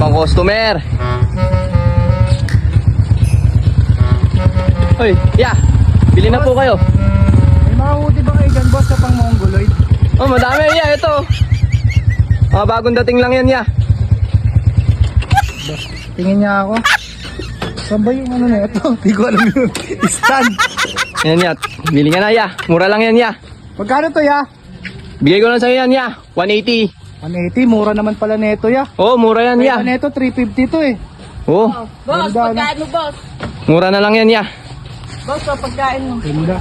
pang customer. Hoy, yeah. Bili na po kayo. May mga hoodie ba kayo dyan, boss, sa pang mongoloid? Oh, madami yeah, ito. Bagong dating lang yan, yeah. Tingin niya ako. Saan ba yung ano na ito? Hindi ko alam yun. Stand. Yan, yeah. Bili nga na, yeah. Mura lang yan, yeah. Magkano to, ya? Bigay ko lang sa'yo yan, yeah. 180. 180, mura naman pala neto, ya. Oh, mura yan, yeah. Kaya neto, 350 to eh. Oh, Boss, Ganda, pagkain mo, boss. mura na lang yan, yeah. Boss, pagkain mo. Ganda.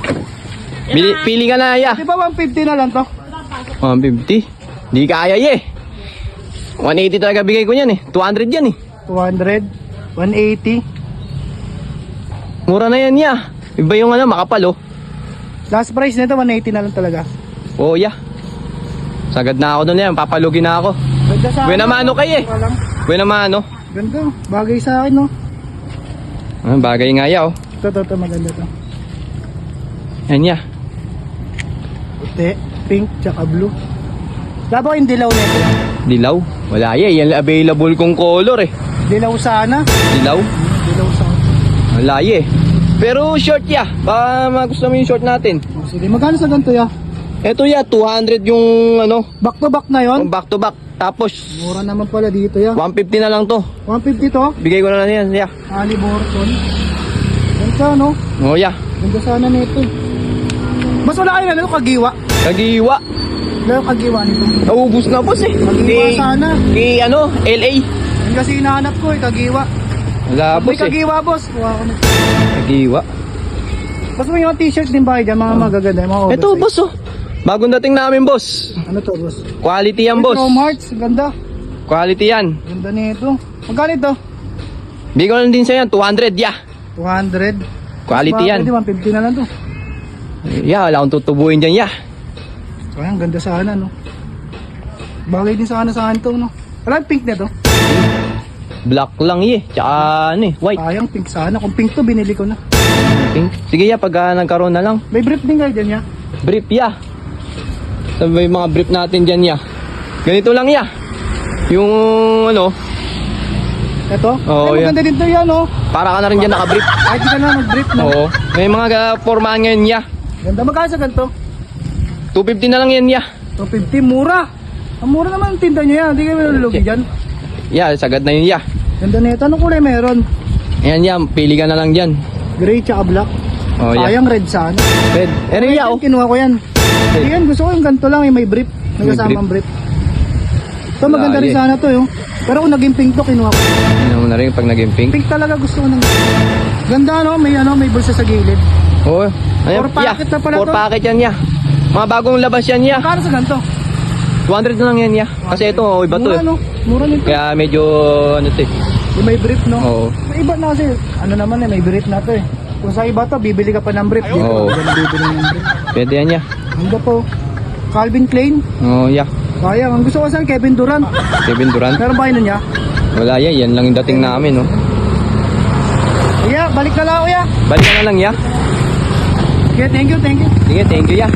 Pili ka na, yeah. Di ba 150 na lang to? 150. Di kaya, yeah. 180 talaga bigay ko yan, eh. 200 yan, eh. 200, 180. Mura na yan, yeah. Iba yung makapal, oh. Last price nito, 180 na lang talaga. Oh, yeah. Sagad na ako doon yan. Papalugin na ako. Ganda sa Buena mano kayo, eh. Walang. Buena mano. Ganda, bagay sa akin, no? Bagay nga, yeah, oh. Ito, maganda to. Yan, yeah. Puti, pink, tsaka blue. Wala ba kayong dilaw nito? Dilaw. Wala, yeah. Yan available kong color, eh. Dilaw sana. Dilaw. Dilaw sana. Wala, yeah. Pero short, yeah. Baka magustuhan mo yung short natin. Oh, sige, magkano sa ganito, ya? Eto, yeah. 200 yung Back to back na yon. back to back. Tapos, Mura naman pala dito, ya. 150 na lang to. 150 to. Bigay ko na lang yan, yeah. Ali Borton. Ganda, no? Oh, yeah. Ganda sana nito. Mas wala kayo na kagiwa. Kagiwa. Wala yung kagiwa nito. Naubos na, boss, eh. Kagiwa sana. LA. Yan kasi hinahanap ko, eh, kagiwa. Wala, May boss, eh. kagiwa, boss. Kuha ko na. Kagiwa. Mas may mga t-shirt din ba kayo dyan, mga magaganda, mga oversize. Ito, boss, oh. Bagong dating namin, boss. Ano to, boss? Quality yan, boss. Chrome Hearts, ganda. Quality yan. Ganda nito. Magkano ito? Bigay ko lang din sa yan, 200, yeah. 200. Quality yan. Pwede 150 na lang to. Yeah, wala akong tutubuhin dyan, yeah. Kaya ang ganda sana, no? Bagay din sana sa akin to, no? Wala yung pink na to. Black lang, yeah. Tsaka, white. Sayang pink sana. Kung pink to, binili ko na. Pink. Sige, yeah, pag nagkaroon na lang. May brief din kayo dyan, ya? Brief, yeah. Sabi yung mga brief natin dyan, yeah. Ganito lang, yeah. Yung, Ito? Oo, Ay, maganda din to yan, no? para ka na rin dyan naka-brief. Kahit di ka na mag-brief, no? Oo. May mga formahan ngayon, yeah. Ganda. Magkano sa ganito? 250 na lang yan, yeah. 250, mura. Ang mura naman ang tinda nyo yan. Hindi kayo nalulugi dyan. Yeah, sagad na yun, yeah. Ganda nito. Anong kulay meron? Ayan, yeah. Pili ka na lang dyan. Gray tsaka black. Oh, yeah. Sayang red sana. Red. Yeah, oh. Kinuha ko yan. Red. Yan, gusto ko yung ganito lang. Yung may brief. May May kasamang brief. Ito maganda rin Lagi. sana to, yung. Pero kung naging pink to, kinuha ko. Ano mo na rin pag naging pink. Pink talaga gusto ko ng. Ganda, no? May bulsa sa gilid. Oo. Ayan, Four packet na pala 4 to. packet yan, yeah. Mga bagong labas yan, yeah. Magkano sa ganito? 200 na lang yan, yeah. Kasi ito, iba to, Mura, eh. no? Mura nito. Kaya medyo, to, eh. Yung may brief, no? Oo. May iba na kasi. Ano naman may brief na to eh. Kung sa iba to, bibili ka pa ng brief. Dito, Oo. wala bibili ng brief. Pwede yan, yeah. Ganda po. Calvin Klein. Oo, yeah. Kaya, ang gusto ko sa Kevin Durant. Kevin Durant. Meron ba yun niya? Wala, yeah. Yan lang yung dating namin, no. Yeah, balik na lang ako, yeah. Balik ka na lang, yeah. Okay, thank you, thank you. Sige, thank you, yeah.